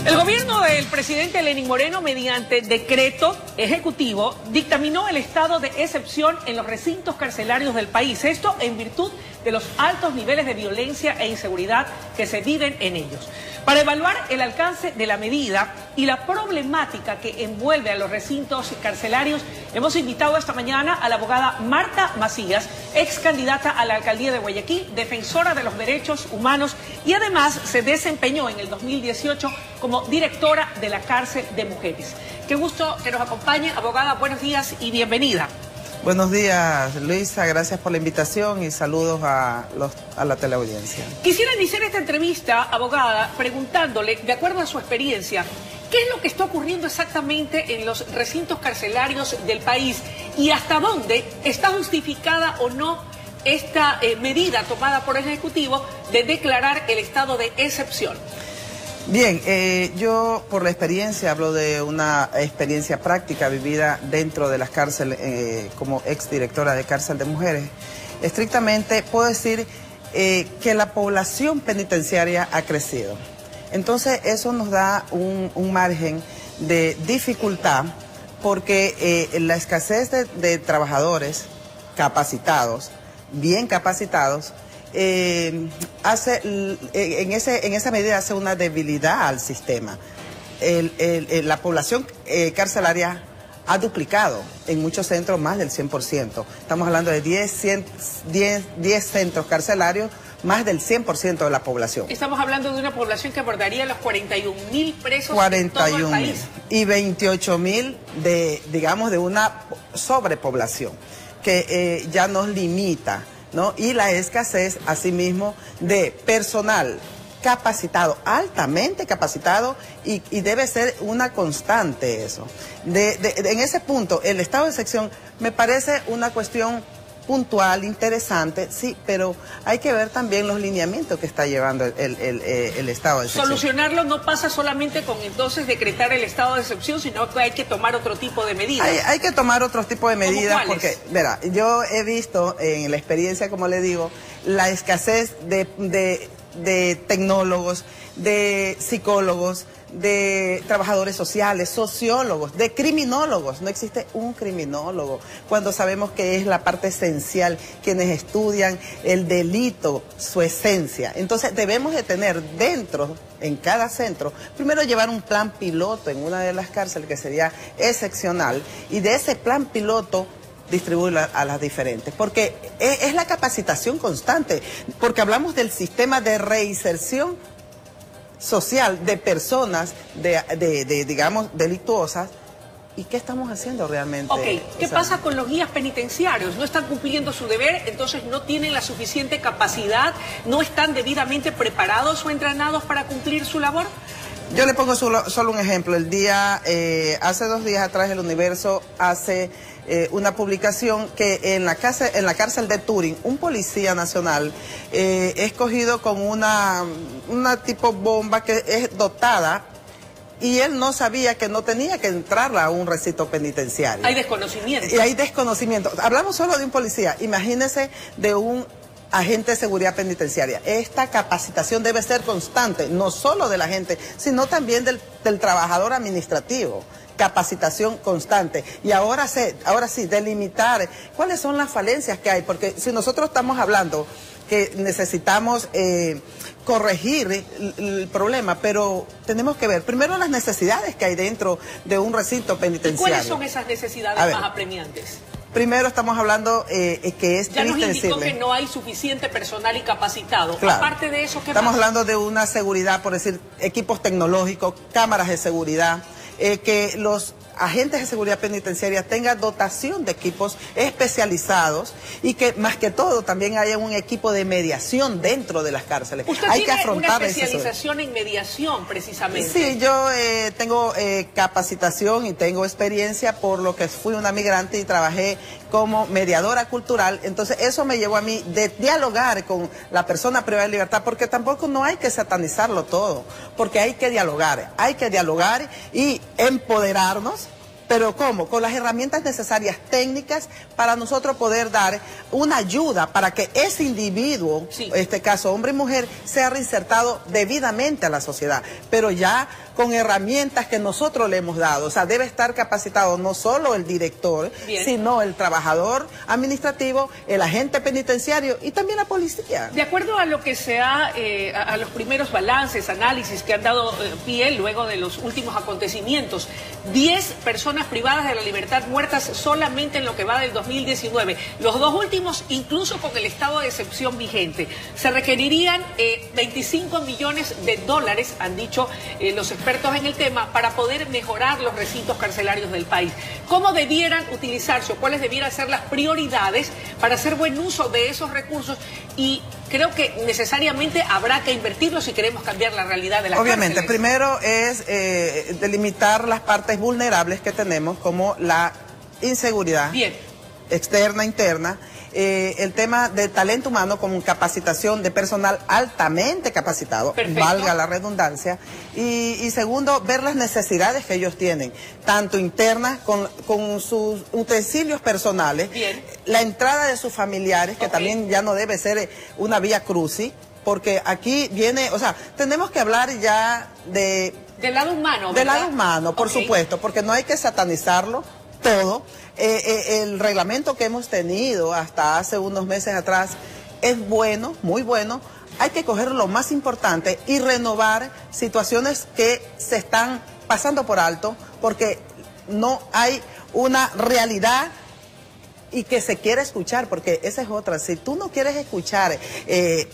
El gobierno del presidente Lenín Moreno, mediante decreto ejecutivo, dictaminó el estado de excepción en los recintos carcelarios del país. Esto en virtud de los altos niveles de violencia e inseguridad que se viven en ellos. Para evaluar el alcance de la medida y la problemática que envuelve a los recintos carcelarios, hemos invitado esta mañana a la abogada Marta Macías, ex candidata a la alcaldía de Guayaquil, defensora de los derechos humanos y además se desempeñó en el 2018 como directora de la cárcel de mujeres. Qué gusto que nos acompañe, abogada, buenos días y bienvenida. Buenos días, Luisa, gracias por la invitación y saludos a la teleaudiencia. Quisiera iniciar esta entrevista, abogada, preguntándole, de acuerdo a su experiencia, ¿qué es lo que está ocurriendo exactamente en los recintos carcelarios del país y hasta dónde está justificada o no esta medida tomada por el Ejecutivo de declarar el estado de excepción? Bien, yo por la experiencia, hablo de una experiencia práctica vivida dentro de las cárceles como exdirectora de cárcel de mujeres. Estrictamente puedo decir que la población penitenciaria ha crecido. Entonces eso nos da un margen de dificultad porque la escasez de trabajadores capacitados, bien capacitados, en esa medida hace una debilidad al sistema. La población carcelaria ha duplicado en muchos centros más del 100%. Estamos hablando de 10 centros carcelarios, más del 100% de la población. Estamos hablando de una población que abordaría los 41.000 presos en todo el país. Y 28.000 digamos, de una sobrepoblación que ya nos limita, ¿no? Y la escasez, asimismo, de personal capacitado, altamente capacitado, y debe ser una constante eso. En ese punto, el estado de excepción me parece una cuestión puntual, interesante, sí, pero hay que ver también los lineamientos que está llevando el estado de excepción. Solucionarlo no pasa solamente con entonces decretar el estado de excepción, sino que hay que tomar otro tipo de medidas. Hay que tomar otro tipo de medidas porque, verá, yo he visto en la experiencia, como le digo, la escasez de tecnólogos, de psicólogos, de trabajadores sociales, sociólogos, de criminólogos. No existe un criminólogo, cuando sabemos que es la parte esencial, quienes estudian el delito, su esencia. Entonces debemos de tener dentro, en cada centro, primero llevar un plan piloto en una de las cárceles que sería excepcional, y de ese plan piloto distribuirlo a las diferentes, porque es la capacitación constante, porque hablamos del sistema de reinserción social de personas, digamos, delictuosas. ¿Y qué estamos haciendo realmente? Ok, ¿qué pasa con los guías penitenciarios? ¿No están cumpliendo su deber? Entonces no tienen la suficiente capacidad, no están debidamente preparados o entrenados para cumplir su labor. Yo le pongo solo un ejemplo. Hace 2 días atrás el Universo hace una publicación que en la cárcel de Turín, un policía nacional es cogido con una tipo bomba que es dotada, y él no sabía que no tenía que entrar a un recinto penitenciario. Hay desconocimiento. Y hay desconocimiento. Hablamos solo de un policía, imagínese de un agente de seguridad penitenciaria. Esta capacitación debe ser constante, no solo de la gente, sino también del trabajador administrativo. Capacitación constante. Y ahora sí, delimitar cuáles son las falencias que hay, porque si nosotros estamos hablando que necesitamos corregir el problema, pero tenemos que ver primero las necesidades que hay dentro de un recinto penitenciario. ¿Y cuáles son esas necesidades más apremiantes? Primero estamos hablando que es ya nos triste indicó decirle que no hay suficiente personal y capacitado. Claro. Aparte de eso, ¿qué estamos más? hablando de una seguridad, por decir, equipos tecnológicos, cámaras de seguridad, que los agentes de seguridad penitenciaria tengan dotación de equipos especializados, y que más que todo también haya un equipo de mediación dentro de las cárceles. Usted hay tiene que afrontar una especialización en mediación, precisamente. Sí, yo tengo capacitación y tengo experiencia, por lo que fui una migrante y trabajé como mediadora cultural. Entonces eso me llevó a mí de dialogar con la persona privada de libertad, porque tampoco no hay que satanizarlo todo, porque hay que dialogar y empoderarnos, ¿Pero cómo? Con las herramientas necesarias técnicas para nosotros poder dar una ayuda para que ese individuo, en este caso hombre y mujer, sea reinsertado debidamente a la sociedad, pero ya con herramientas que nosotros le hemos dado. O sea, debe estar capacitado no solo el director, sino el trabajador administrativo, el agente penitenciario y también la policía. De acuerdo a lo que a los primeros balances, análisis que han dado pie luego de los últimos acontecimientos, 10 personas privadas de la libertad muertas solamente en lo que va del 2019. Los dos últimos, incluso con el estado de excepción vigente. Se requerirían 25 millones de dólares, han dicho los expertos en el tema, para poder mejorar los recintos carcelarios del país. ¿Cómo debieran utilizarse o cuáles debieran ser las prioridades para hacer buen uso de esos recursos? Y creo que necesariamente habrá que invertirlos si queremos cambiar la realidad de las Obviamente, cárceles. primero es delimitar las partes vulnerables que tenemos, como la inseguridad externa, interna, el tema de talento humano como con personal altamente capacitado, valga la redundancia, y segundo, ver las necesidades que ellos tienen, tanto internas con sus utensilios personales, la entrada de sus familiares, que también ya no debe ser una vía crucis, porque aquí viene, o sea, tenemos que hablar ya del lado humano, ¿verdad? Del lado humano, por supuesto, porque no hay que satanizarlo todo. El reglamento que hemos tenido hasta hace unos meses atrás es bueno, muy bueno. Hay que coger lo más importante y renovar situaciones que se están pasando por alto porque no hay una realidad y que se quiere escuchar, porque esa es otra. Si tú no quieres escuchar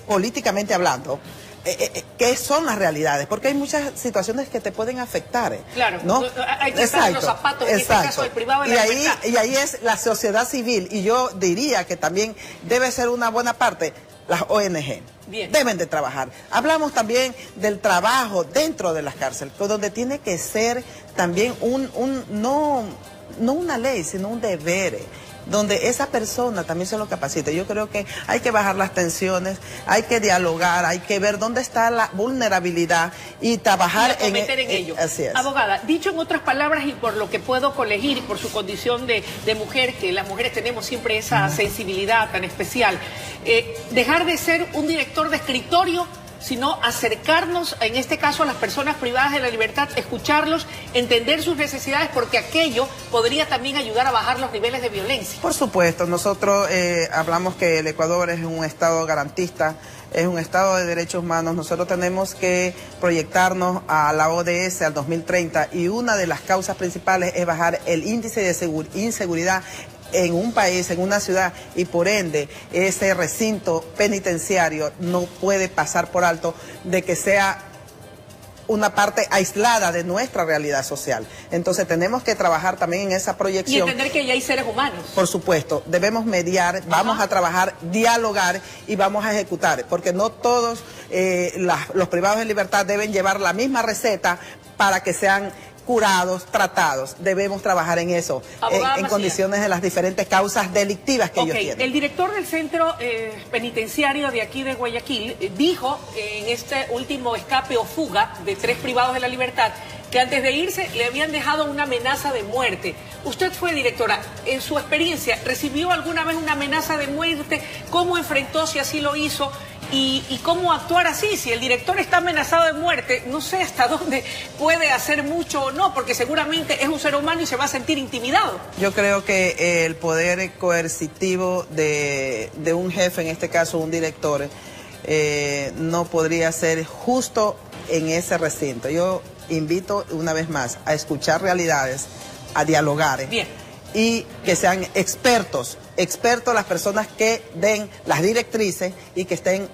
políticamente hablando, ¿qué son las realidades? Porque hay muchas situaciones que te pueden afectar. Claro, ¿no? Hay que estar en los zapatos, en este caso del privado y ahí es la sociedad civil, y yo diría que también debe ser una buena parte las ONG. Deben de trabajar. Hablamos también del trabajo dentro de las cárceles, donde tiene que ser también no una ley, sino un deber, donde esa persona también se lo capacite. Yo creo que hay que bajar las tensiones, hay que dialogar, hay que ver dónde está la vulnerabilidad y trabajar en ello. Así es. Abogada, dicho en otras palabras y por lo que puedo colegir y por su condición de mujer, que las mujeres tenemos siempre esa sensibilidad tan especial, dejar de ser un director de escritorio, sino acercarnos, en este caso, a las personas privadas de la libertad, escucharlos, entender sus necesidades, porque aquello podría también ayudar a bajar los niveles de violencia. Por supuesto, nosotros hablamos que el Ecuador es un estado garantista, es un estado de derechos humanos. Nosotros tenemos que proyectarnos a la ODS al 2030, y una de las causas principales es bajar el índice de inseguridad en un país, en una ciudad, y por ende ese recinto penitenciario no puede pasar por alto de que sea una parte aislada de nuestra realidad social. Entonces tenemos que trabajar también en esa proyección. Y entender que ya hay seres humanos. Por supuesto, debemos mediar, vamos a trabajar, dialogar y vamos a ejecutar, porque no todos los privados de libertad deben llevar la misma receta para que sean curados, tratados. Debemos trabajar en eso, en condiciones de las diferentes causas delictivas que ellos tienen. El director del centro penitenciario de aquí de Guayaquil dijo en este último escape o fuga de 3 privados de la libertad que antes de irse le habían dejado una amenaza de muerte. Usted fue directora, en su experiencia, ¿recibió alguna vez una amenaza de muerte? ¿Cómo enfrentó, si así lo hizo? Y cómo actuar así. Si el director está amenazado de muerte, no sé hasta dónde puede hacer mucho o no, porque seguramente es un ser humano y se va a sentir intimidado. Yo creo que el poder coercitivo de un jefe, en este caso un director, no podría ser justo en ese recinto. Yo invito una vez más a escuchar realidades, a dialogar. Y que sean expertos las personas que den las directrices y que estén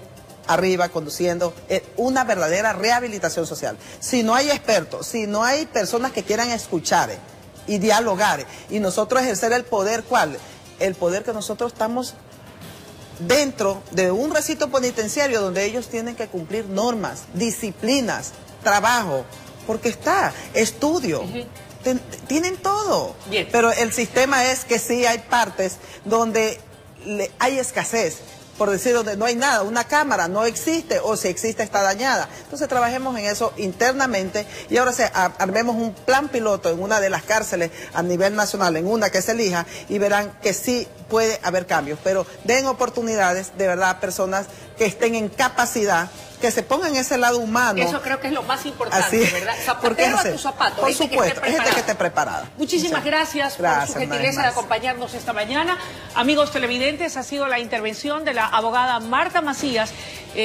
arriba conduciendo una verdadera rehabilitación social. Si no hay expertos, si no hay personas que quieran escuchar y dialogar, y nosotros ejercer el poder, ¿cuál? El poder que nosotros estamos dentro de un recinto penitenciario donde ellos tienen que cumplir normas, disciplinas, trabajo, porque está, estudio. Tienen todo, pero el sistema es que sí hay partes donde hay escasez, por decir, donde no hay nada, una cámara no existe, o si existe está dañada. Entonces trabajemos en eso internamente y ahora armemos un plan piloto en una de las cárceles a nivel nacional, en una que se elija, y verán que sí puede haber cambios, pero den oportunidades de verdad a personas que estén en capacidad, que se pongan ese lado humano. Eso creo que es lo más importante, así, ¿verdad? Zapatero a tu zapato. Por supuesto, es gente que esté preparada. Muchísimas gracias por su gentileza de acompañarnos esta mañana. Amigos televidentes, ha sido la intervención de la abogada Marta Macías,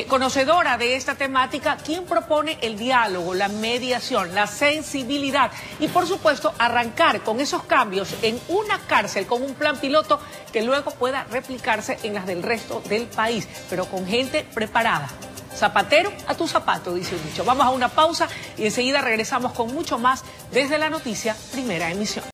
conocedora de esta temática, quien propone el diálogo, la mediación, la sensibilidad y, por supuesto, arrancar con esos cambios en una cárcel con un plan piloto que luego pueda replicarse en las del resto del país, pero con gente preparada. Zapatero a tu zapato, dice un dicho. Vamos a una pausa y enseguida regresamos con mucho más desde La Noticia, primera emisión.